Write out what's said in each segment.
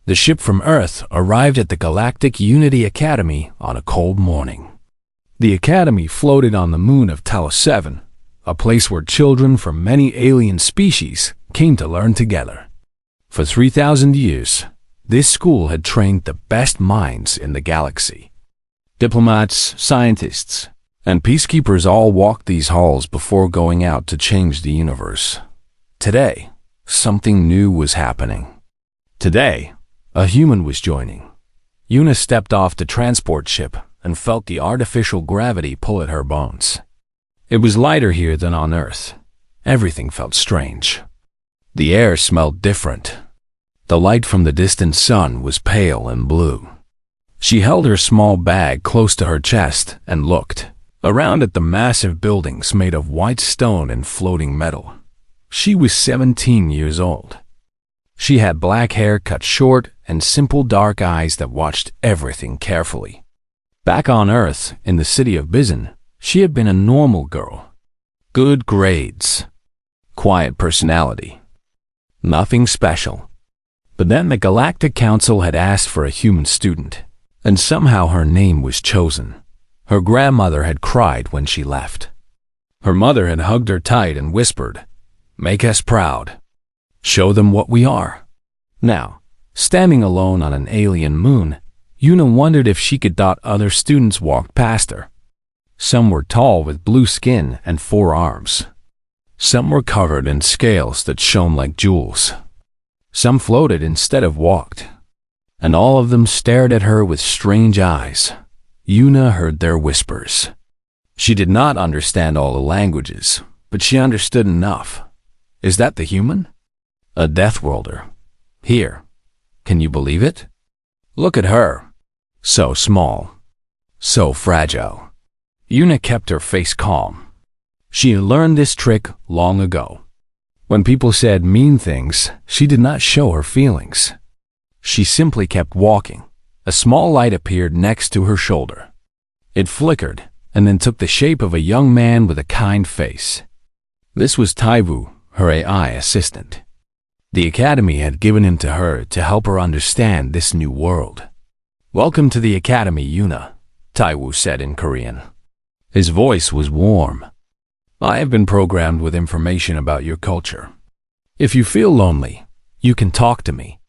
The ship from Earth arrived at the Galactic Unity Academy on a cold morning. The Academy floated on the moon of Talos 7, a place where children from many alien species came to learn together. For 3,000 years, this school had trained the best minds in the galaxy. Diplomats, scientists, and peacekeepers all walked these halls before going out to change the universe. Today, something new was happening. Today, a human was joining. Yuna stepped off the transport ship and felt the artificial gravity pull at her bones. It was lighter here than on Earth. Everything felt strange. The air smelled different. The light from the distant sun was pale and blue. She held her small bag close to her chest and looked around at the massive buildings made of white stone and floating metal. She was 17 years old. She had black hair cut short and simple dark eyes that watched everything carefully. Back on Earth, in the city of Bizon, she had been a normal girl. Good grades. Quiet personality. Nothing special. But then the Galactic Council had asked for a human student, and somehow her name was chosen. Her grandmother had cried when she left. Her mother had hugged her tight and whispered, "Make us proud. Show them what we are." Now, standing alone on an alien moon, Yuna wondered if she could dot other students walked past her. Some were tall with blue skin and 4 arms. Some were covered in scales that shone like jewels. Some floated instead of walked. And all of them stared at her with strange eyes. Yuna heard their whispers. She did not understand all the languages, but she understood enough. Is that the human? A Death Worlder. Here. Can you believe it? Look at her. So small. So fragile. Yuna kept her face calm. She had learned this trick long ago. When people said mean things, she did not show her feelings. She simply kept walking. A small light appeared next to her shoulder. It flickered and then took the shape of a young man with a kind face. This was Taiwu, her AI assistant. The Academy had given him to her to help her understand this new world. "Welcome to the Academy, Yuna," Taiwu said in Korean. His voice was warm. "I have been programmed with information about your culture. If you feel lonely, you can talk to me."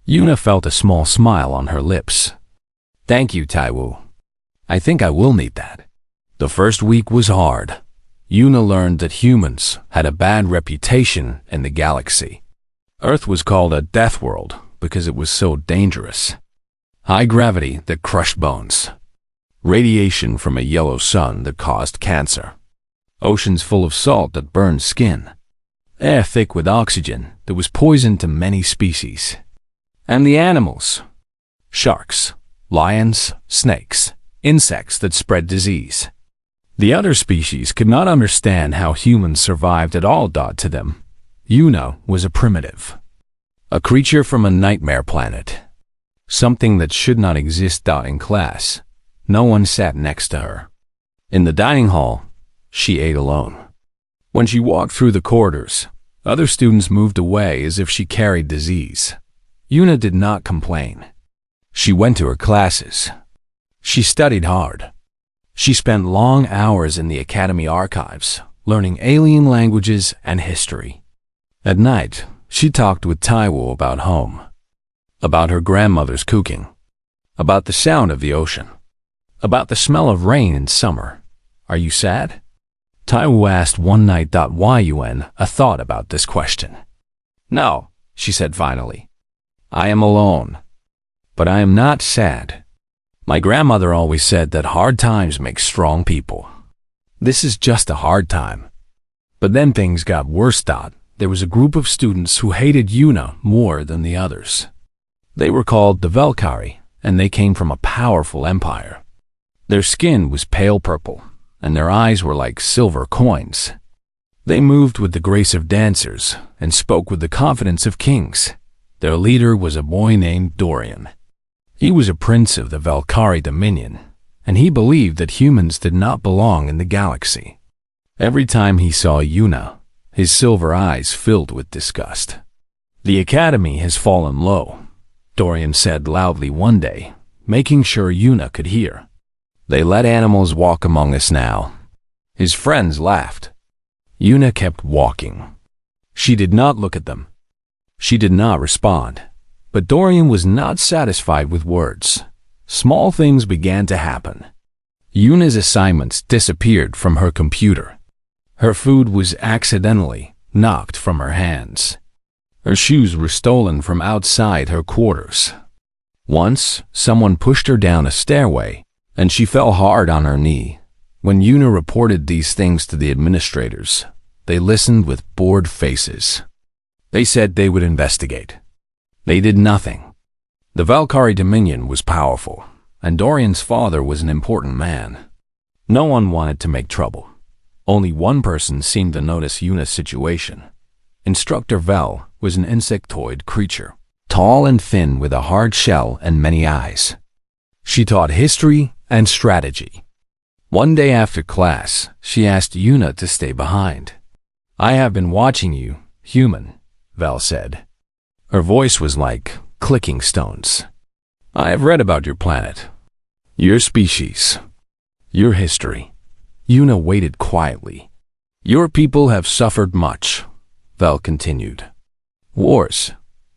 Yuna felt a small smile on her lips. "Thank you, Taiwu. I think I will need that." The first week was hard. Yuna learned that humans had a bad reputation in the galaxy. Earth was called a death world because it was so dangerous. High gravity that crushed bones. Radiation from a yellow sun that caused cancer. Oceans full of salt that burned skin. Air thick with oxygen that was poison to many species. And the animals. Sharks, lions, snakes, insects that spread disease. The other species could not understand how humans survived at all. To them, Yuna was a primitive. A creature from a nightmare planet. Something that should not exist. In class, no one sat next to her. In the dining hall, she ate alone. When she walked through the corridors, other students moved away as if she carried disease. Yuna did not complain. She went to her classes. She studied hard. She spent long hours in the Academy archives, learning alien languages and history. At night, she talked with Taiwo about home, about her grandmother's cooking, about the sound of the ocean, about the smell of rain in summer. "Are you sad?" Taiwo asked one night. Yun a thought about this question. "No," she said finally. "I am alone. But I am not sad. My grandmother always said that hard times make strong people. This is just a hard time." But then things got worse. There was a group of students who hated Yuna more than the others. They were called the Velkari, and they came from a powerful empire. Their skin was pale purple, and their eyes were like silver coins. They moved with the grace of dancers and spoke with the confidence of kings. Their leader was a boy named Dorian. He was a prince of the Velkari Dominion, and he believed that humans did not belong in the galaxy. Every time he saw Yuna, his silver eyes filled with disgust. The Academy has fallen low. Dorian said loudly one day, making sure Yuna could hear. "They let animals walk among us now." His friends laughed. Yuna kept walking. She did not look at them. She did not respond. But Dorian was not satisfied with words. Small things began to happen. Yuna's assignments disappeared from her computer. Her food was accidentally knocked from her hands. Her shoes were stolen from outside her quarters. Once, someone pushed her down a stairway, and she fell hard on her knee. When Yuna reported these things to the administrators, they listened with bored faces. They said they would investigate. They did nothing. The Valkyrie Dominion was powerful, and Dorian's father was an important man. No one wanted to make trouble. Only one person seemed to notice Yuna's situation. Instructor Vel was an insectoid creature, tall and thin with a hard shell and many eyes. She taught history and strategy. One day after class, she asked Yuna to stay behind. "I have been watching you, human," Vel said. Her voice was like clicking stones. "I have read about your planet, your species, your history." Yuna waited quietly. "Your people have suffered much," Vel continued. "Wars,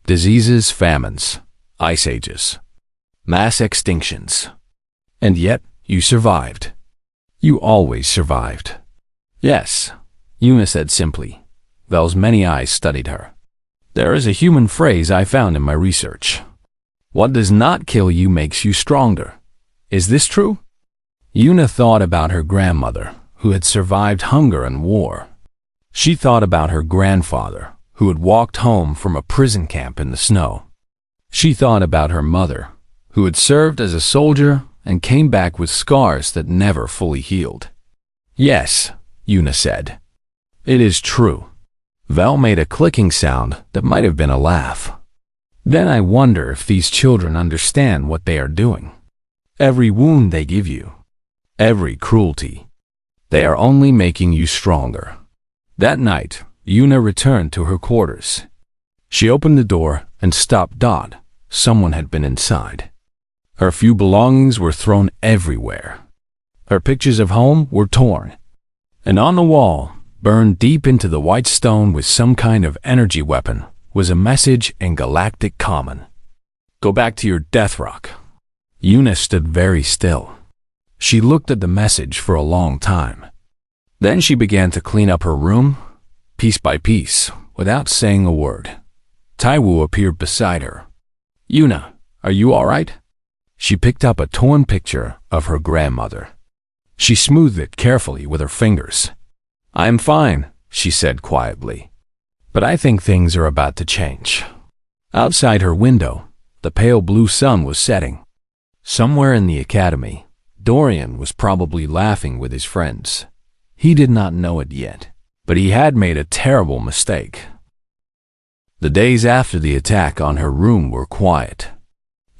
diseases, famines, ice ages, mass extinctions. And yet you survived. You always survived." "Yes," Yuna said simply. Vel's many eyes studied her. "There is a human phrase I found in my research. What does not kill you makes you stronger. Is this true?" Yuna thought about her grandmother, who had survived hunger and war. She thought about her grandfather, who had walked home from a prison camp in the snow. She thought about her mother, who had served as a soldier and came back with scars that never fully healed. "Yes," Yuna said. "It is true." Vel made a clicking sound that might have been a laugh. "Then I wonder if these children understand what they are doing. Every wound they give you, every cruelty, they are only making you stronger." That night, Yuna returned to her quarters. She opened the door and stopped. Someone had been inside. Her few belongings were thrown everywhere. Her pictures of home were torn. And on the wall, burned deep into the white stone with some kind of energy weapon, was a message in Galactic Common. "Go back to your death rock." Yuna stood very still. She looked at the message for a long time. Then she began to clean up her room, piece by piece, without saying a word. Taiwu appeared beside her. "Yuna, are you all right?" She picked up a torn picture of her grandmother. She smoothed it carefully with her fingers. "I am fine," she said quietly. "But I think things are about to change." Outside her window, the pale blue sun was setting. Somewhere in the academy, Dorian was probably laughing with his friends. He did not know it yet, but he had made a terrible mistake. The days after the attack on her room were quiet.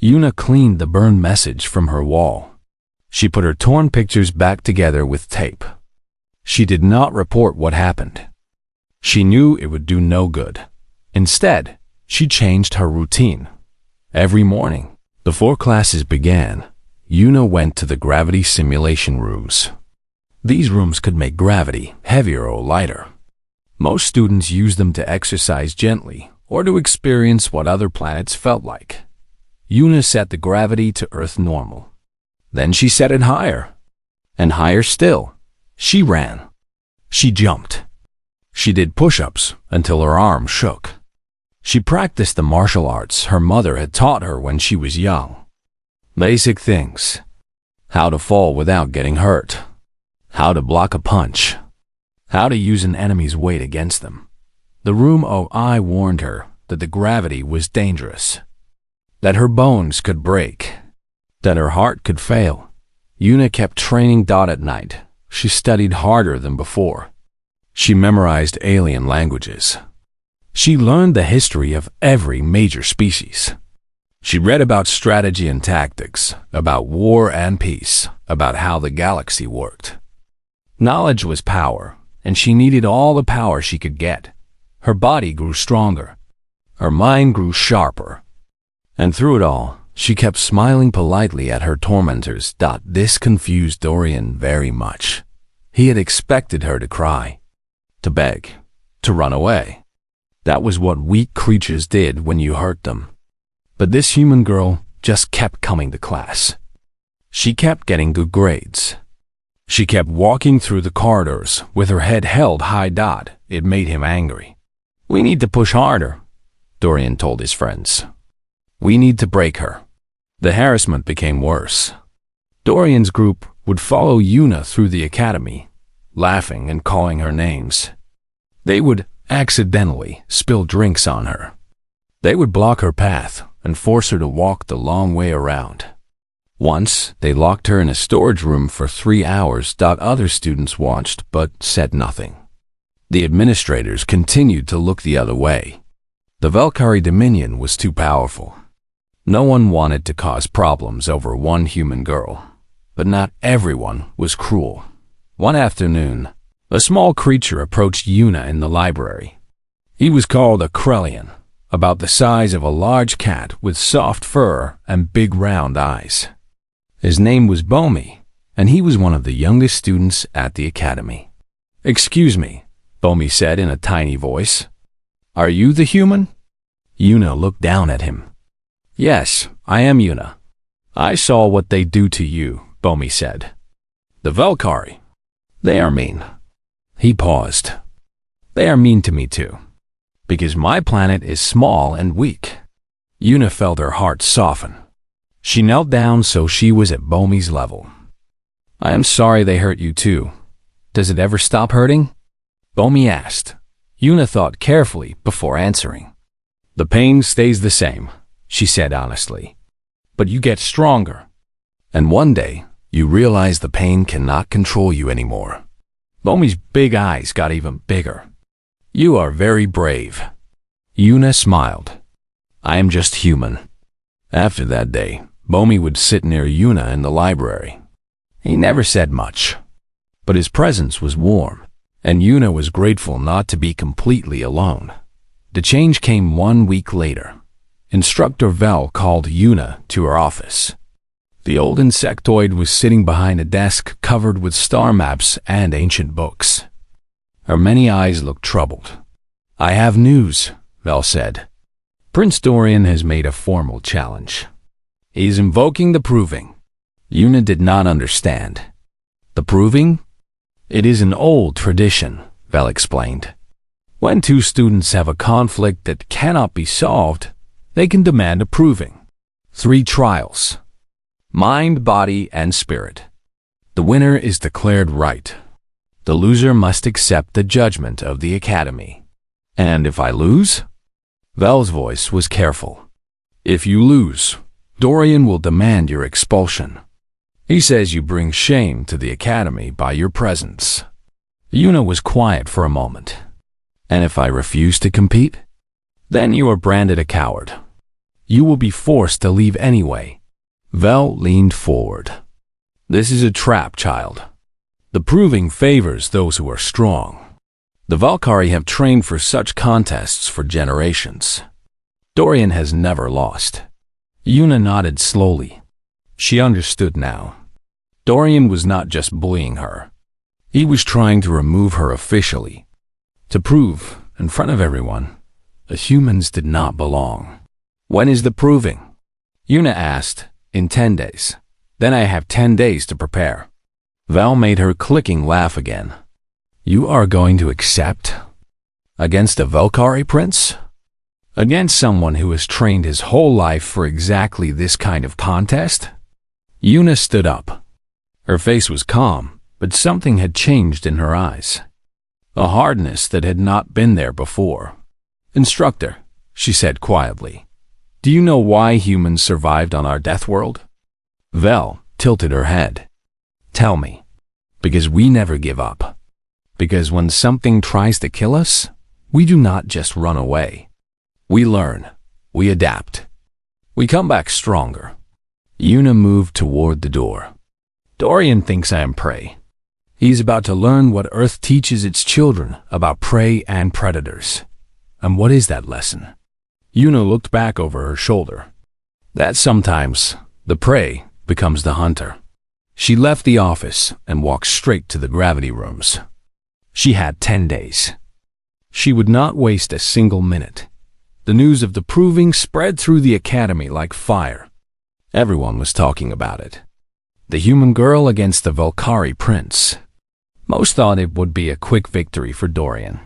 Yuna cleaned the burned message from her wall. She put her torn pictures back together with tape. She did not report what happened. She knew it would do no good. Instead, she changed her routine. Every morning, before classes began, Yuna went to the gravity simulation rooms. These rooms could make gravity heavier or lighter. Most students used them to exercise gently or to experience what other planets felt like. Yuna set the gravity to Earth normal. Then she set it higher. And higher still. She ran. She jumped. She did push-ups until her arm shook. She practiced the martial arts her mother had taught her when she was young. Basic things. How to fall without getting hurt. How to block a punch. How to use an enemy's weight against them. The room OI warned her that the gravity was dangerous. That her bones could break. That her heart could fail. Yuna kept training. At night, she studied harder than before. She memorized alien languages. She learned the history of every major species. She read about strategy and tactics, about war and peace, about how the galaxy worked. Knowledge was power, and she needed all the power she could get. Her body grew stronger. Her mind grew sharper. And through it all, she kept smiling politely at her tormentors. This confused Dorian very much. He had expected her to cry, to beg, to run away. That was what weak creatures did when you hurt them. But this human girl just kept coming to class. She kept getting good grades. She kept walking through the corridors with her head held high. It made him angry. "We need to push harder," Dorian told his friends. "We need to break her." The harassment became worse. Dorian's group would follow Yuna through the academy, laughing and calling her names. They would accidentally spill drinks on her. They would block her path and force her to walk the long way around. Once, they locked her in a storage room for 3 hours. Other students watched but said nothing. The administrators continued to look the other way. The Valkyrie Dominion was too powerful. No one wanted to cause problems over one human girl, but not everyone was cruel. One afternoon, a small creature approached Yuna in the library. He was called a Krellian, about the size of a large cat with soft fur and big round eyes. His name was Bomi, and he was one of the youngest students at the academy. "Excuse me," Bomi said in a tiny voice. "Are you the human?" Yuna looked down at him. "Yes, I am Yuna. I saw what they do to you," Bomi said. "The Valkyrie. They are mean." He paused. "They are mean to me too, because my planet is small and weak." Yuna felt her heart soften. She knelt down so she was at Bomi's level. "I am sorry they hurt you too. Does it ever stop hurting?" Bomi asked. Yuna thought carefully before answering. "The pain stays the same," she said honestly. "But you get stronger. And one day, you realize the pain cannot control you anymore." Bomi's big eyes got even bigger. "You are very brave." Yuna smiled. "I am just human." After that day, Bomi would sit near Yuna in the library. He never said much, but his presence was warm, and Yuna was grateful not to be completely alone. The change came 1 week later. Instructor Vel called Yuna to her office. The old insectoid was sitting behind a desk covered with star maps and ancient books. Her many eyes looked troubled. "I have news," Vel said. "Prince Dorian has made a formal challenge. He's invoking the Proving." Yuna did not understand. "The Proving? It is an old tradition," Vel explained. "When two students have a conflict that cannot be solved, they can demand a Proving. 3 trials. Mind, body, and spirit. The winner is declared right. The loser must accept the judgment of the Academy." "And if I lose?" Vel's voice was careful. "If you lose, Dorian will demand your expulsion. He says you bring shame to the Academy by your presence." Yuna was quiet for a moment. "And if I refuse to compete?" "Then you are branded a coward. You will be forced to leave anyway." Vel leaned forward. "This is a trap, child. The Proving favors those who are strong. The Valkyrie have trained for such contests for generations. Dorian has never lost." Yuna nodded slowly. She understood now. Dorian was not just bullying her. He was trying to remove her officially, to prove, in front of everyone, that humans did not belong. "When is the Proving?" Yuna asked. "In 10 days. Then I have 10 days to prepare." Val made her clicking laugh again. "You are going to accept? Against a Valkyrie prince? Against someone who has trained his whole life for exactly this kind of contest?" Yuna stood up. Her face was calm, but something had changed in her eyes. A hardness that had not been there before. "Instructor," she said quietly, "do you know why humans survived on our death world?" Vel tilted her head. "Tell me." "Because we never give up. Because when something tries to kill us, we do not just run away. We learn. We adapt. We come back stronger." Yuna moved toward the door. "Dorian thinks I am prey. He's about to learn what Earth teaches its children about prey and predators. And what is that lesson?" Yuna looked back over her shoulder. That sometimes the prey becomes the hunter. She left the office and walked straight to the gravity rooms. She had 10 days. She would not waste a single minute. The news of the proving spread through the academy like fire. Everyone was talking about it. The human girl against the Valkyrie prince. Most thought it would be a quick victory for Dorian.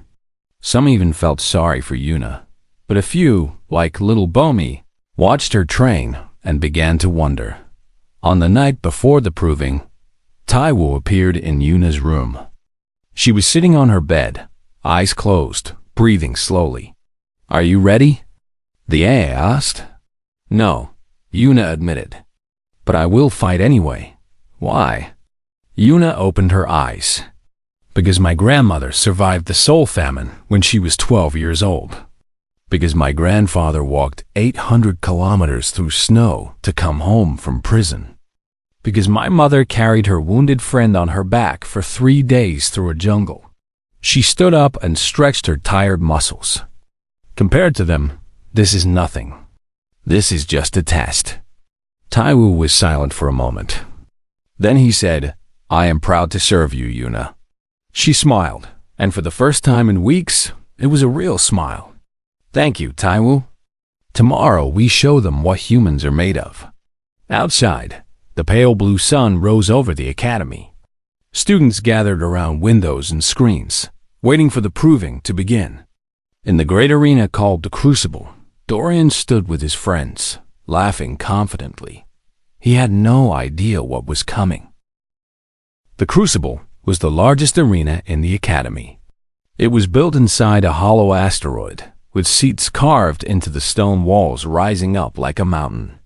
Some even felt sorry for Yuna, but a few, like little Bomi, watched her train and began to wonder. On the night before the proving, Taiwu appeared in Yuna's room. She was sitting on her bed, eyes closed, breathing slowly. "Are you ready?" the AA asked. "No," Yuna admitted. "But I will fight anyway." "Why?" Yuna opened her eyes. "Because my grandmother survived the Soul Famine when she was 12 years old. Because my grandfather walked 800 kilometers through snow to come home from prison. Because my mother carried her wounded friend on her back for 3 days through a jungle." She stood up and stretched her tired muscles. "Compared to them, this is nothing. This is just a test." Taiwu was silent for a moment. Then he said, "I am proud to serve you, Yuna." She smiled, and for the first time in weeks, it was a real smile. "Thank you, Taiwu. Tomorrow we show them what humans are made of." Outside, the pale blue sun rose over the academy. Students gathered around windows and screens, waiting for the proving to begin. In the great arena called the Crucible, Dorian stood with his friends, laughing confidently. He had no idea what was coming. The Crucible was the largest arena in the academy. It was built inside a hollow asteroid, with seats carved into the stone walls rising up like a mountain.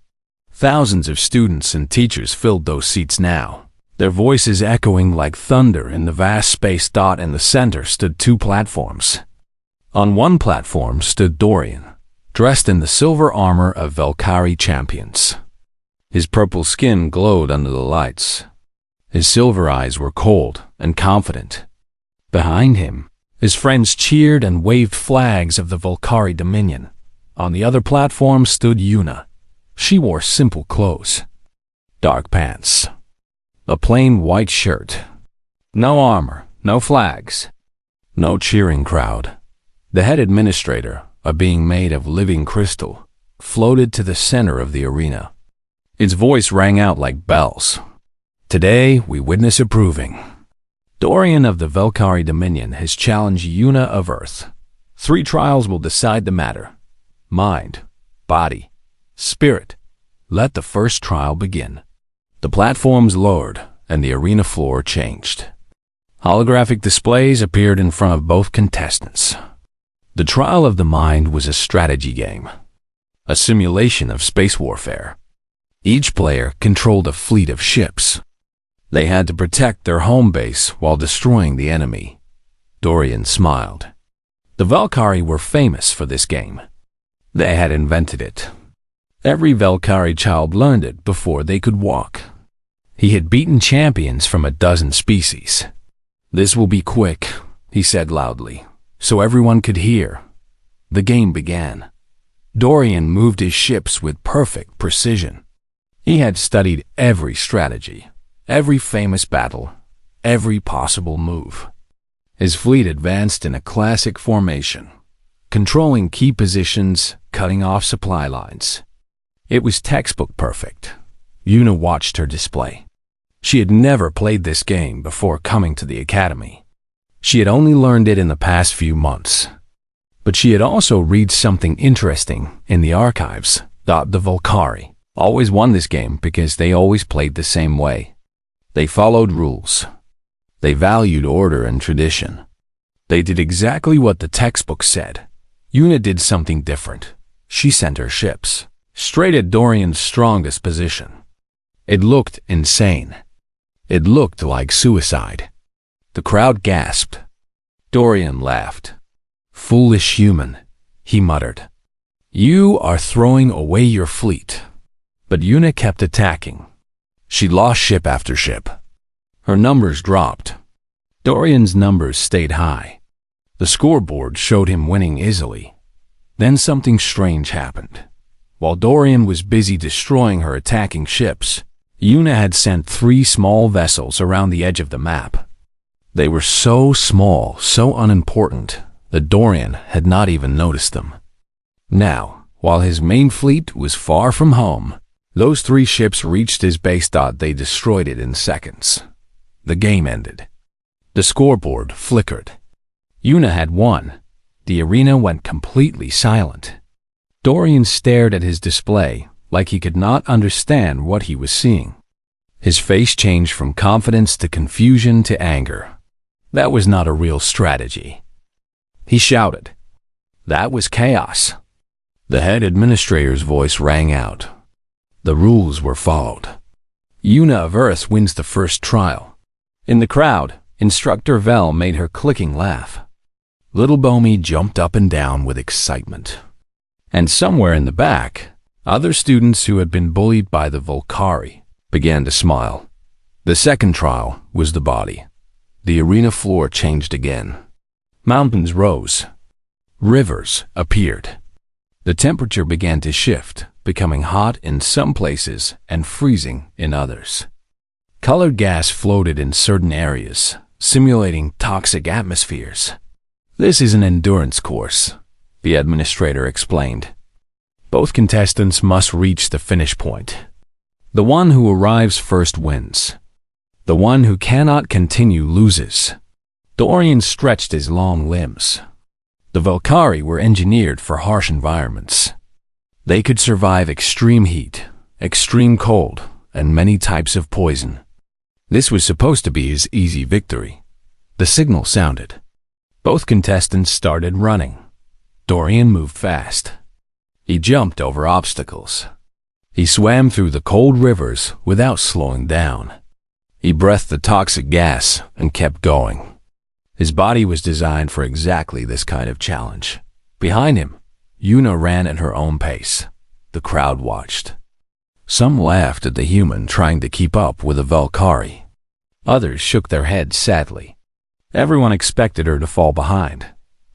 Thousands of students and teachers filled those seats now, their voices echoing like thunder in the vast space. In the center stood 2 platforms. On one platform stood Dorian, dressed in the silver armor of Valkyrie champions. His purple skin glowed under the lights. His silver eyes were cold and confident. Behind him, his friends cheered and waved flags of the Valkyrie Dominion. On the other platform stood Yuna. She wore simple clothes. Dark pants. A plain white shirt. No armor, no flags. No cheering crowd. The head administrator, a being made of living crystal, floated to the center of the arena. Its voice rang out like bells. "Today we witness a proving. Dorian of the Valkyrie Dominion has challenged Yuna of Earth. 3 trials will decide the matter. Mind, body, spirit. Let the first trial begin." The platforms lowered and the arena floor changed. Holographic displays appeared in front of both contestants. The trial of the mind was a strategy game, a simulation of space warfare. Each player controlled a fleet of ships. They had to protect their home base while destroying the enemy. Dorian smiled. The Valkyrie were famous for this game. They had invented it. Every Valkyrie child learned it before they could walk. He had beaten champions from a dozen species. "This will be quick," he said loudly, so everyone could hear. The game began. Dorian moved his ships with perfect precision. He had studied every strategy, every famous battle, every possible move. His fleet advanced in a classic formation, controlling key positions, cutting off supply lines. It was textbook perfect. Yuna watched her display. She had never played this game before coming to the academy. She had only learned it in the past few months. But she had also read something interesting in the archives. The Valkyrie always won this game because they always played the same way. They followed rules. They valued order and tradition. They did exactly what the textbook said. Yuna did something different. She sent her ships straight at Dorian's strongest position. It looked insane. It looked like suicide. The crowd gasped. Dorian laughed. "Foolish human," he muttered. "You are throwing away your fleet." But Yuna kept attacking. She lost ship after ship. Her numbers dropped. Dorian's numbers stayed high. The scoreboard showed him winning easily. Then something strange happened. While Dorian was busy destroying her attacking ships, Yuna had sent 3 small vessels around the edge of the map. They were so small, so unimportant, that Dorian had not even noticed them. Now, while his main fleet was far from home, those 3 ships reached his base. They destroyed it in seconds. The game ended. The scoreboard flickered. Yuna had won. The arena went completely silent. Dorian stared at his display like he could not understand what he was seeing. His face changed from confidence to confusion to anger. That was not a real strategy. He shouted. That was chaos. The head administrator's voice rang out. The rules were followed. Yuna of Earth wins the first trial. In the crowd, Instructor Vel made her clicking laugh. Little Bomi jumped up and down with excitement. And somewhere in the back, other students who had been bullied by the Volcari began to smile. The second trial was the body. The arena floor changed again. Mountains rose. Rivers appeared. The temperature began to shift, becoming hot in some places and freezing in others. Colored gas floated in certain areas, simulating toxic atmospheres. This is an endurance course, the administrator explained. Both contestants must reach the finish point. The one who arrives first wins. The one who cannot continue loses. Dorian stretched his long limbs. The Volcari were engineered for harsh environments. They could survive extreme heat, extreme cold, and many types of poison. This was supposed to be his easy victory. The signal sounded. Both contestants started running. Dorian moved fast. He jumped over obstacles. He swam through the cold rivers without slowing down. He breathed the toxic gas and kept going. His body was designed for exactly this kind of challenge. Behind him, Yuna ran at her own pace. The crowd watched. Some laughed at the human trying to keep up with the Volcari. Others shook their heads sadly. Everyone expected her to fall behind,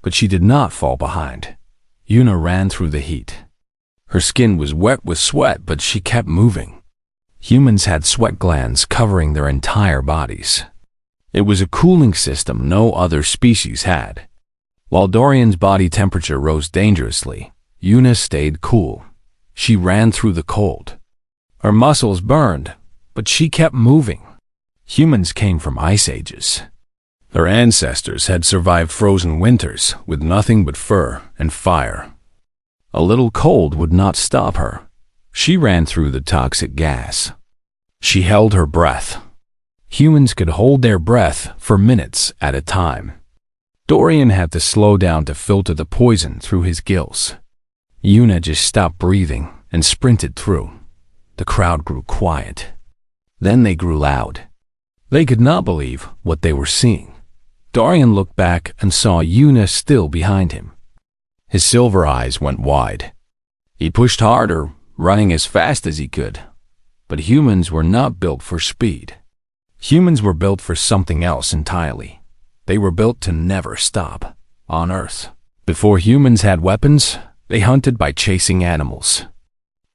but she did not fall behind. Yuna ran through the heat. Her skin was wet with sweat, but she kept moving. Humans had sweat glands covering their entire bodies. It was a cooling system no other species had. While Dorian's body temperature rose dangerously, Yuna stayed cool. She ran through the cold. Her muscles burned, but she kept moving. Humans came from ice ages. Their ancestors had survived frozen winters with nothing but fur and fire. A little cold would not stop her. She ran through the toxic gas. She held her breath. Humans could hold their breath for minutes at a time. Dorian had to slow down to filter the poison through his gills. Yuna just stopped breathing and sprinted through. The crowd grew quiet. Then they grew loud. They could not believe what they were seeing. Dorian looked back and saw Yuna still behind him. His silver eyes went wide. He pushed harder, running as fast as he could. But humans were not built for speed. Humans were built for something else entirely. They were built to never stop. On Earth, before humans had weapons, they hunted by chasing animals.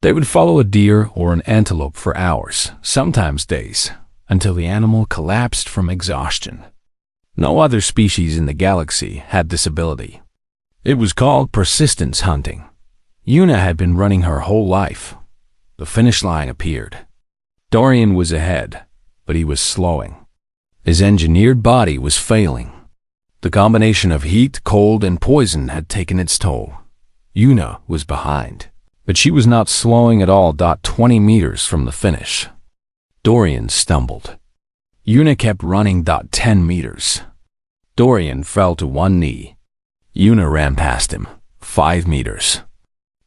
They would follow a deer or an antelope for hours, sometimes days, until the animal collapsed from exhaustion. No other species in the galaxy had this ability. It was called persistence hunting. Yuna had been running her whole life. The finish line appeared. Dorian was ahead, but he was slowing. His engineered body was failing. The combination of heat, cold, and poison had taken its toll. Yuna was behind, but she was not slowing at all. 20 meters from the finish. Dorian stumbled. Yuna kept running. 10 meters. Dorian fell to one knee. Yuna ran past him. 5 meters.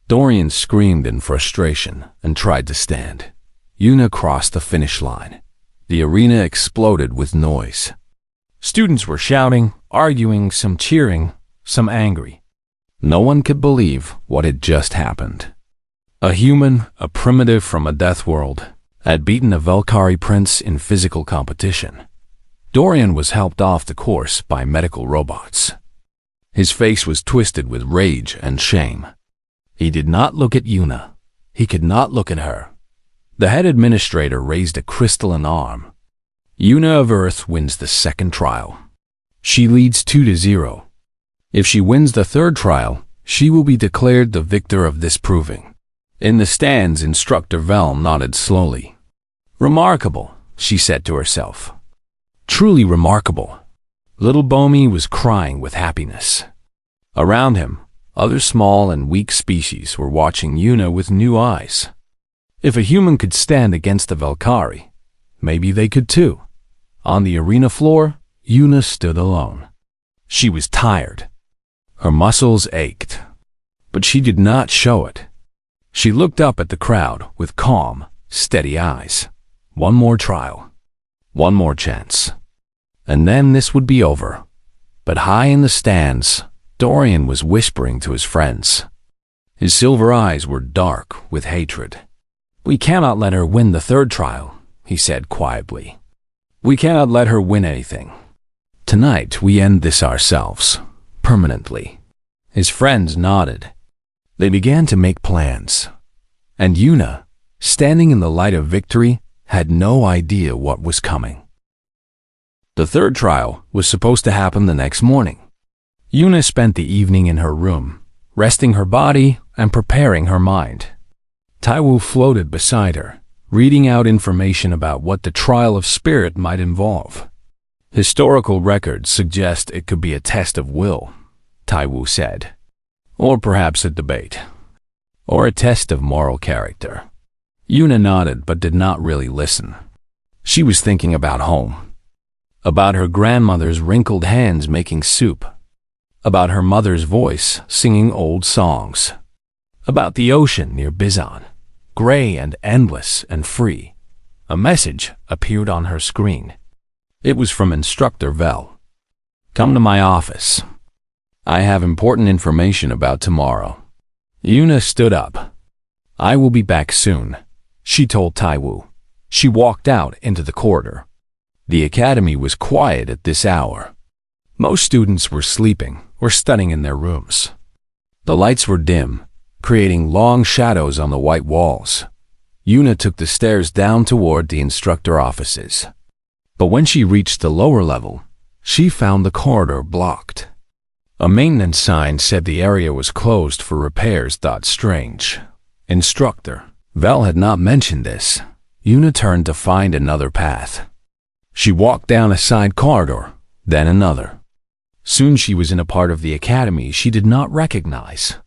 Dorian screamed in frustration and tried to stand. Yuna crossed the finish line. The arena exploded with noise. Students were shouting, arguing, some cheering, some angry. No one could believe what had just happened. A human, a primitive from a death world, had beaten a Volcari prince in physical competition. Dorian was helped off the course by medical robots. His face was twisted with rage and shame. He did not look at Yuna. He could not look at her. The head administrator raised a crystalline arm. Una of Earth wins the second trial. She leads 2-0. If she wins the third trial, she will be declared the victor of this proving. In the stands, Instructor Vel nodded slowly. Remarkable, she said to herself. Truly remarkable. Little Bomi was crying with happiness. Around him, other small and weak species were watching Una with new eyes. If a human could stand against the Valkyrie, maybe they could too. On the arena floor, Una stood alone. She was tired. Her muscles ached, but she did not show it. She looked up at the crowd with calm, steady eyes. One more trial. One more chance. And then this would be over. But high in the stands, Dorian was whispering to his friends. His silver eyes were dark with hatred. We cannot let her win the third trial, he said quietly. We cannot let her win anything. Tonight we end this ourselves, permanently. His friends nodded. They began to make plans. And Una, standing in the light of victory, had no idea what was coming. The third trial was supposed to happen the next morning. Una spent the evening in her room, resting her body and preparing her mind. Taiwu floated beside her, reading out information about what the trial of spirit might involve. Historical records suggest it could be a test of will, Taiwu said. Or perhaps a debate. Or a test of moral character. Una nodded but did not really listen. She was thinking about home. About her grandmother's wrinkled hands making soup. About her mother's voice singing old songs. About the ocean near Bizon, gray and endless and free. A message appeared on her screen. It was from Instructor Vel. Come to my office. I have important information about tomorrow. Una stood up. I will be back soon, she told Taiwu. She walked out into the corridor. The academy was quiet at this hour. Most students were sleeping or studying in their rooms. The lights were dim, creating long shadows on the white walls. Una took the stairs down toward the instructor offices. But when she reached the lower level, she found the corridor blocked. A maintenance sign said the area was closed for repairs. Strange. Instructor Vel had not mentioned this. Una turned to find another path. She walked down a side corridor, then another. Soon she was in a part of the academy she did not recognize.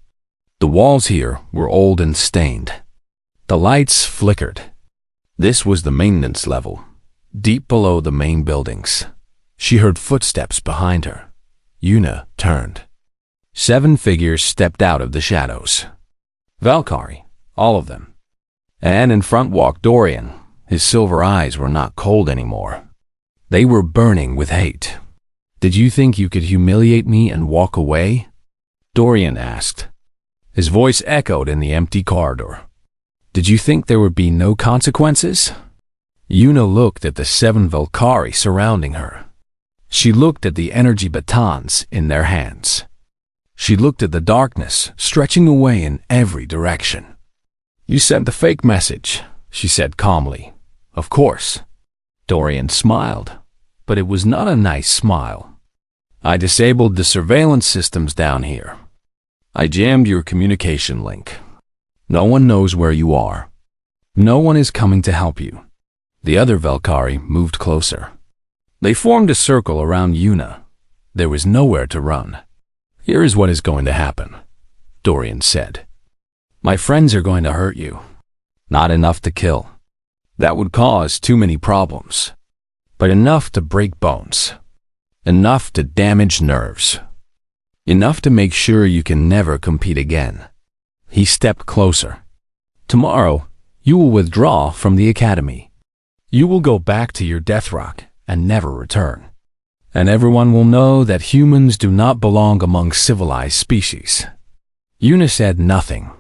The walls here were old and stained. The lights flickered. This was the maintenance level, deep below the main buildings. She heard footsteps behind her. Una turned. 7 figures stepped out of the shadows. Valkyrie, all of them. And in front walked Dorian. His silver eyes were not cold anymore. They were burning with hate. Did you think you could humiliate me and walk away? Dorian asked. His voice echoed in the empty corridor. Did you think there would be no consequences? Una looked at the 7 Valkyrie surrounding her. She looked at the energy batons in their hands. She looked at the darkness stretching away in every direction. You sent the fake message, she said calmly. Of course. Dorian smiled, but it was not a nice smile. I disabled the surveillance systems down here. I jammed your communication link. No one knows where you are. No one is coming to help you. The other Valkyrie moved closer. They formed a circle around Una. There was nowhere to run. Here is what is going to happen, Dorian said. My friends are going to hurt you. Not enough to kill. That would cause too many problems. But enough to break bones. Enough to damage nerves. Enough to make sure you can never compete again. He stepped closer. Tomorrow, you will withdraw from the academy. You will go back to your death rock and never return. And everyone will know that humans do not belong among civilized species. Una said nothing.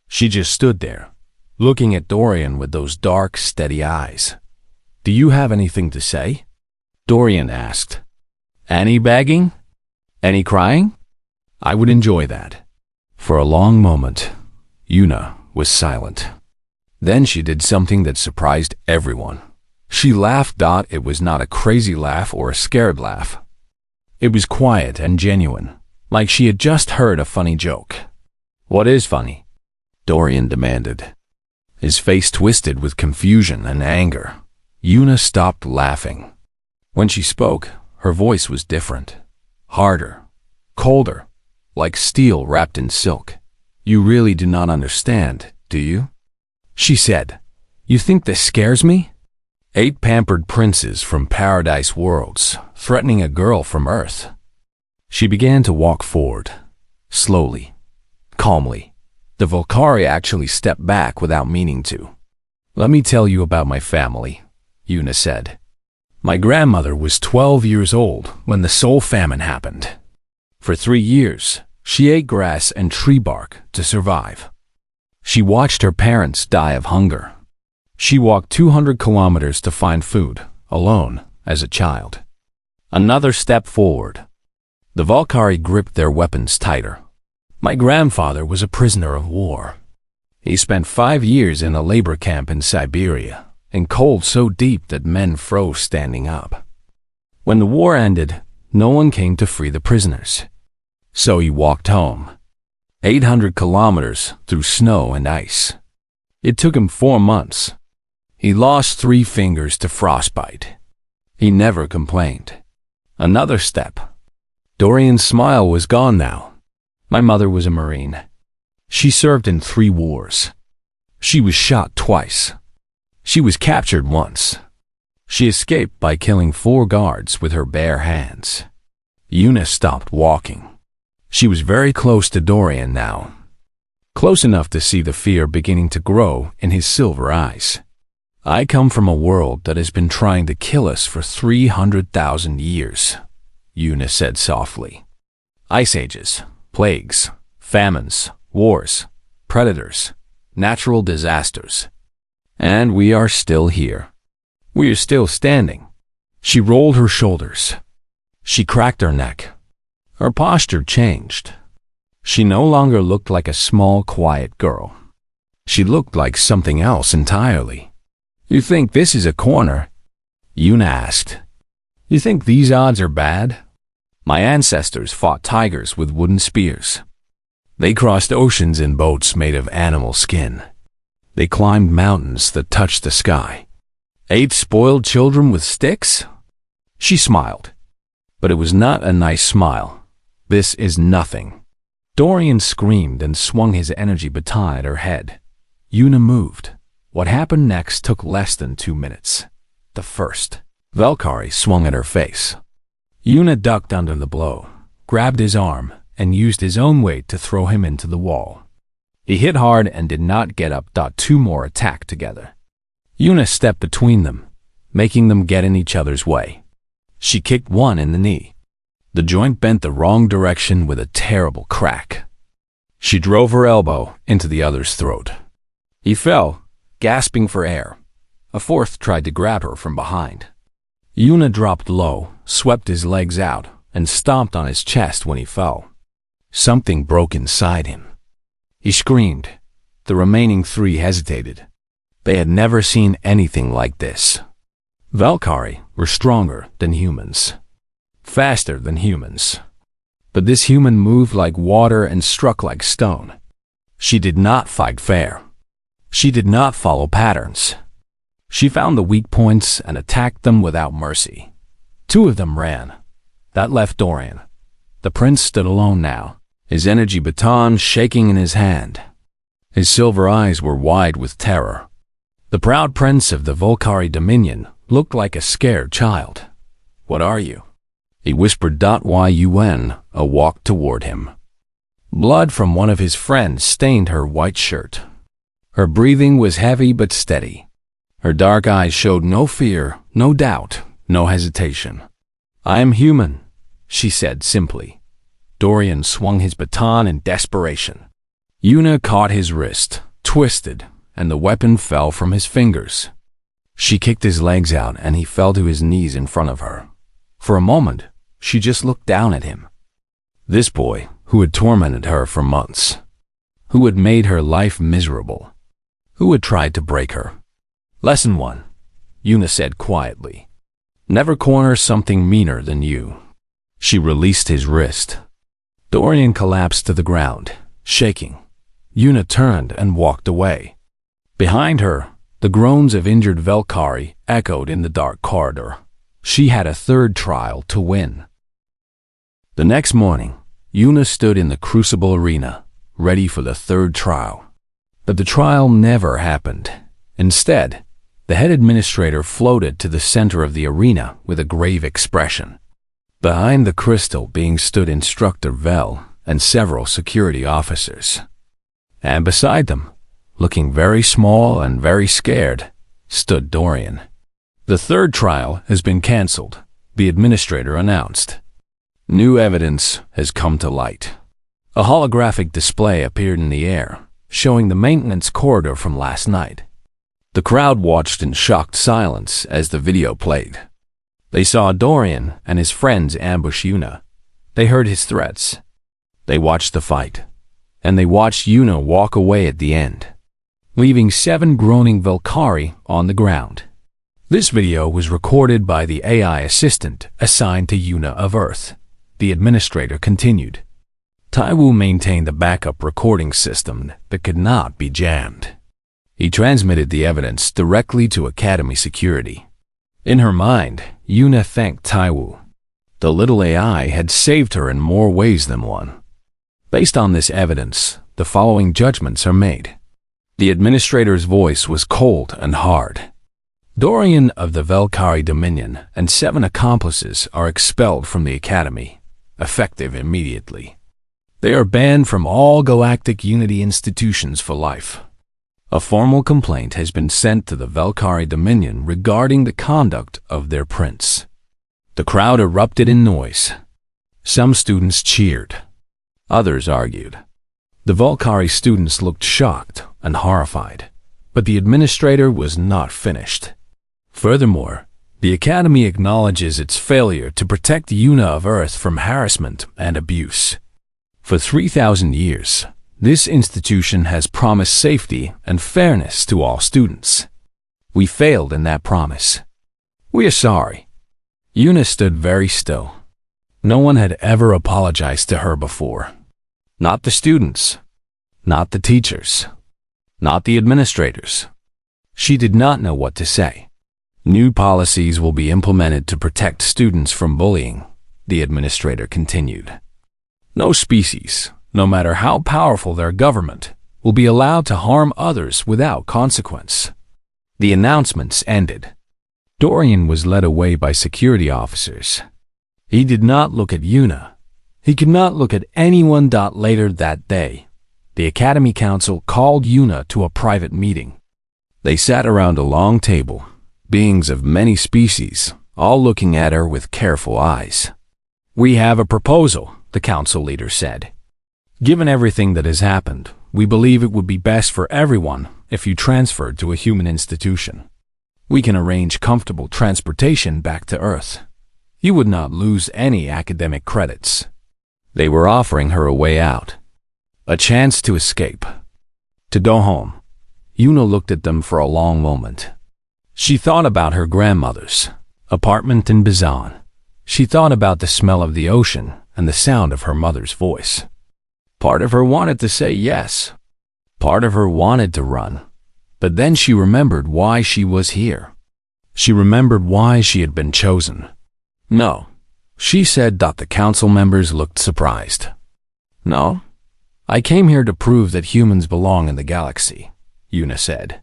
She just stood there, looking at Dorian with those dark, steady eyes. Do you have anything to say? Dorian asked. Any begging? Any crying? I would enjoy that. For a long moment, Una was silent. Then she did something that surprised everyone. She laughed. It was not a crazy laugh or a scared laugh. It was quiet and genuine, like she had just heard a funny joke. "What is funny?" Dorian demanded. His face twisted with confusion and anger. Una stopped laughing. When she spoke, her voice was different, harder, colder, like steel wrapped in silk. "You really do not understand, do you?" she said. "You think this scares me?" 8 pampered princes from paradise worlds, threatening a girl from Earth. She began to walk forward, slowly, calmly. The Volcari actually stepped back without meaning to. "Let me tell you about my family," Una said. "My grandmother was 12 years old when the Soul Famine happened. For 3 years, she ate grass and tree bark to survive. She watched her parents die of hunger. She walked 200 kilometers to find food, alone, as a child." Another step forward. The Volcari gripped their weapons tighter. "My grandfather was a prisoner of war. He spent 5 years in a labor camp in Siberia, in cold so deep that men froze standing up. When the war ended, no one came to free the prisoners. So he walked home. 800 kilometers through snow and ice. It took him 4 months. He lost 3 fingers to frostbite. He never complained." Another step. Dorian's smile was gone now. "My mother was a Marine. She served in 3 wars. She was shot twice. She was captured once. She escaped by killing 4 guards with her bare hands." Una stopped walking. She was very close to Dorian now. Close enough to see the fear beginning to grow in his silver eyes. "I come from a world that has been trying to kill us for 300,000 years, Una said softly. "Ice ages, plagues, famines, wars, predators, natural disasters. And we are still here. We are still standing." She rolled her shoulders. She cracked her neck. Her posture changed. She no longer looked like a small, quiet girl. She looked like something else entirely. "You think this is a corner?" Una asked. "You think these odds are bad? My ancestors fought tigers with wooden spears. They crossed oceans in boats made of animal skin. They climbed mountains that touched the sky. Ate spoiled children with sticks?" She smiled. But it was not a nice smile. "This is nothing." Dorian screamed and swung his energy baton at her head. Una moved. What happened next took less than 2 minutes. The first. Valkyrie swung at her face. Una ducked under the blow, grabbed his arm, and used his own weight to throw him into the wall. He hit hard and did not get up. 2 more attacked together. Una stepped between them, making them get in each other's way. She kicked one in the knee. The joint bent the wrong direction with a terrible crack. She drove her elbow into the other's throat. He fell, gasping for air. A fourth tried to grab her from behind. Una dropped low, swept his legs out, and stomped on his chest when he fell. Something broke inside him. He screamed. The remaining 3 hesitated. They had never seen anything like this. Valkyrie were stronger than humans, faster than humans. But this human moved like water and struck like stone. She did not fight fair. She did not follow patterns. She found the weak points and attacked them without mercy. 2 of them ran. That left Dorian. The prince stood alone now, his energy baton shaking in his hand. His silver eyes were wide with terror. The proud prince of the Volcari Dominion looked like a scared child. "What are you?" he whispered. Yun walked toward him. Blood from one of his friends stained her white shirt. Her breathing was heavy but steady. Her dark eyes showed no fear, no doubt, no hesitation. "I am human," she said simply. Dorian swung his baton in desperation. Una caught his wrist, twisted, and the weapon fell from his fingers. She kicked his legs out and he fell to his knees in front of her. For a moment, she just looked down at him. This boy, who had tormented her for months. Who had made her life miserable? Who had tried to break her? Lesson 1. Yuna said quietly. Never corner something meaner than you. She released his wrist. Dorian collapsed to the ground, shaking. Yuna turned and walked away. Behind her, the groans of injured Valkyrie echoed in the dark corridor. She had a third trial to win. The next morning, Yuna stood in the Crucible arena, ready for the third trial. But the trial never happened. Instead, the head administrator floated to the center of the arena with a grave expression. Behind the crystal being stood Instructor Vel and several security officers. And beside them, looking very small and very scared, stood Dorian. The third trial has been cancelled, the administrator announced. New evidence has come to light. A holographic display appeared in the air, showing the maintenance corridor from last night. The crowd watched in shocked silence as the video played. They saw Dorian and his friends ambush Yuna. They heard his threats. They watched the fight. And they watched Yuna walk away at the end, leaving 7 groaning Valkyrie on the ground. This video was recorded by the AI assistant assigned to Yuna of Earth. The administrator continued. Taiwu maintained a backup recording system that could not be jammed. He transmitted the evidence directly to Academy security. In her mind, Yuna thanked Taiwu. The little AI had saved her in more ways than one. Based on this evidence, the following judgments are made. The administrator's voice was cold and hard. Dorian of the Valkyrie Dominion and 7 accomplices are expelled from the Academy, effective immediately. They are banned from all Galactic Unity institutions for life. A formal complaint has been sent to the Valkyrie Dominion regarding the conduct of their prince. The crowd erupted in noise. Some students cheered. Others argued. The Valkyrie students looked shocked and horrified, but the administrator was not finished. Furthermore, the Academy acknowledges its failure to protect Yuna of Earth from harassment and abuse. For 3,000 years, this institution has promised safety and fairness to all students. We failed in that promise. We are sorry. Yuna stood very still. No one had ever apologized to her before. Not the students. Not the teachers. Not the administrators. She did not know what to say. New policies will be implemented to protect students from bullying, the administrator continued. No species, no matter how powerful their government, will be allowed to harm others without consequence. The announcements ended. Dorian was led away by security officers. He did not look at Yuna. He could not look at anyone. Later that day, the Academy Council called Yuna to a private meeting. They sat around a long table, beings of many species, all looking at her with careful eyes. We have a proposal, the council leader said. Given everything that has happened, we believe it would be best for everyone if you transferred to a human institution. We can arrange comfortable transportation back to Earth. You would not lose any academic credits. They were offering her a way out. A chance to escape. To go home. Yuna looked at them for a long moment. She thought about her grandmother's apartment in Bizan. She thought about the smell of the ocean and the sound of her mother's voice. Part of her wanted to say yes. Part of her wanted to run. But then she remembered why she was here. She remembered why she had been chosen. No, she said. The council members looked surprised. No, I came here to prove that humans belong in the galaxy, Yuna said.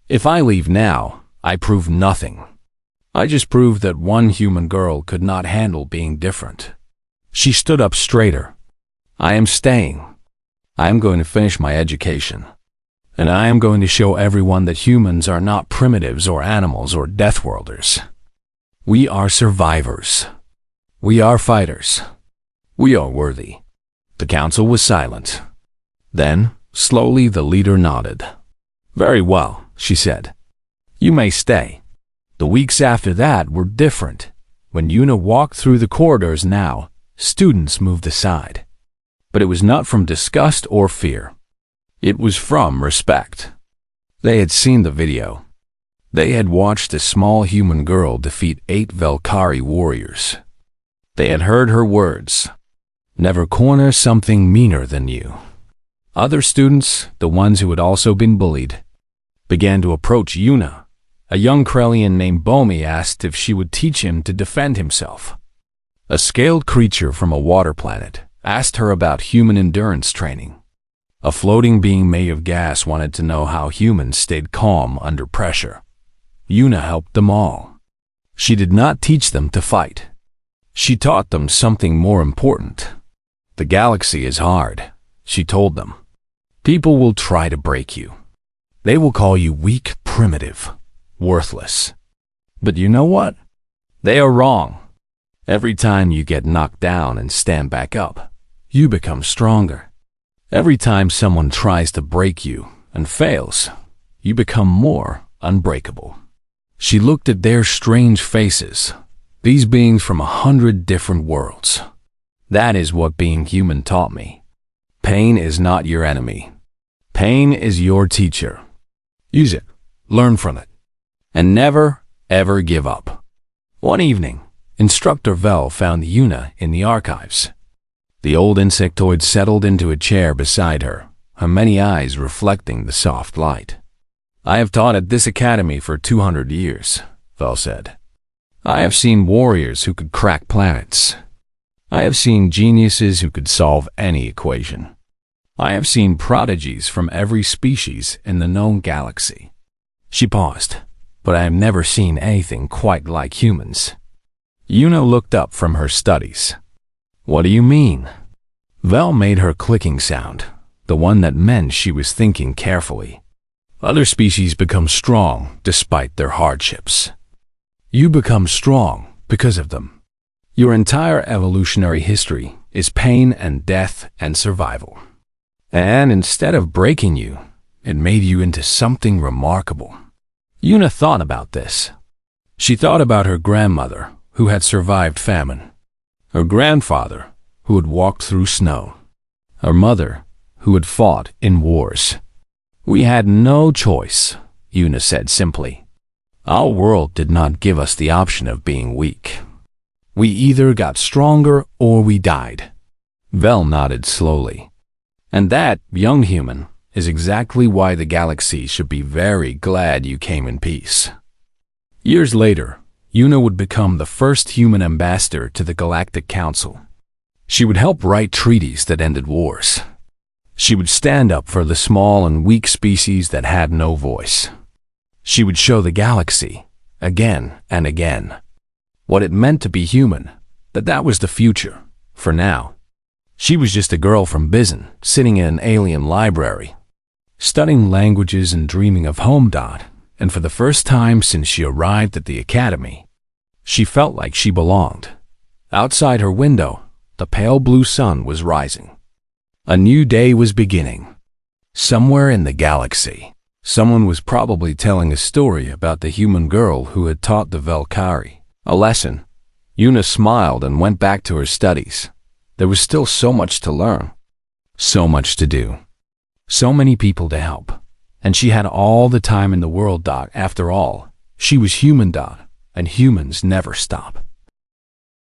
If I leave now, I prove nothing. I just proved that one human girl could not handle being different. She stood up straighter. I am staying. I am going to finish my education. And I am going to show everyone that humans are not primitives or animals or deathworlders. We are survivors. We are fighters. We are worthy. The council was silent. Then, slowly, the leader nodded. Very well, she said. You may stay. The weeks after that were different. When Yuna walked through the corridors now, students moved aside. But it was not from disgust or fear. It was from respect. They had seen the video. They had watched a small human girl defeat 8 Valkyrie warriors. They had heard her words, "Never corner something meaner than you." Other students, the ones who had also been bullied, began to approach Yuna. A young Krellian named Bomi asked if she would teach him to defend himself. A scaled creature from a water planet asked her about human endurance training. A floating being made of gas wanted to know how humans stayed calm under pressure. Yuna helped them all. She did not teach them to fight. She taught them something more important. The galaxy is hard, she told them. People will try to break you. They will call you weak, primitive, worthless. But you know what? They are wrong. Every time you get knocked down and stand back up, you become stronger. Every time someone tries to break you and fails, you become more unbreakable. She looked at their strange faces, these beings from 100 different worlds. That is what being human taught me. Pain is not your enemy. Pain is your teacher. Use it, learn from it, and never, ever give up. One evening, Instructor Vel found Yuna in the archives. The old insectoid settled into a chair beside her, her many eyes reflecting the soft light. "I have taught at this academy for 200 years, Vel said. I have seen warriors who could crack planets. I have seen geniuses who could solve any equation. I have seen prodigies from every species in the known galaxy." She paused, "But I have never seen anything quite like humans." Yuna looked up from her studies. "What do you mean?" Vel made her clicking sound, the one that meant she was thinking carefully. "Other species become strong despite their hardships. You become strong because of them. Your entire evolutionary history is pain and death and survival. And instead of breaking you, it made you into something remarkable." Yuna thought about this. She thought about her grandmother, who had survived famine, her grandfather, who had walked through snow, her mother, who had fought in wars. "We had no choice," Yuna said simply. "Our world did not give us the option of being weak. We either got stronger or we died." Vel nodded slowly. "And that, young human, is exactly why the galaxy should be very glad you came in peace." Years later, Yuna would become the first human ambassador to the Galactic Council. She would help write treaties that ended wars. She would stand up for the small and weak species that had no voice. She would show the galaxy, again and again, what it meant to be human, that was the future, for now. She was just a girl from Bizin, sitting in an alien library, studying languages and dreaming of home. And for the first time since she arrived at the academy, she felt like she belonged. Outside her window, the pale blue sun was rising. A new day was beginning. Somewhere in the galaxy, someone was probably telling a story about the human girl who had taught the Valkyrie a lesson. Yuna smiled and went back to her studies. There was still so much to learn, so much to do, so many people to help. And she had all the time in the world. After all, she was human. And humans never stop.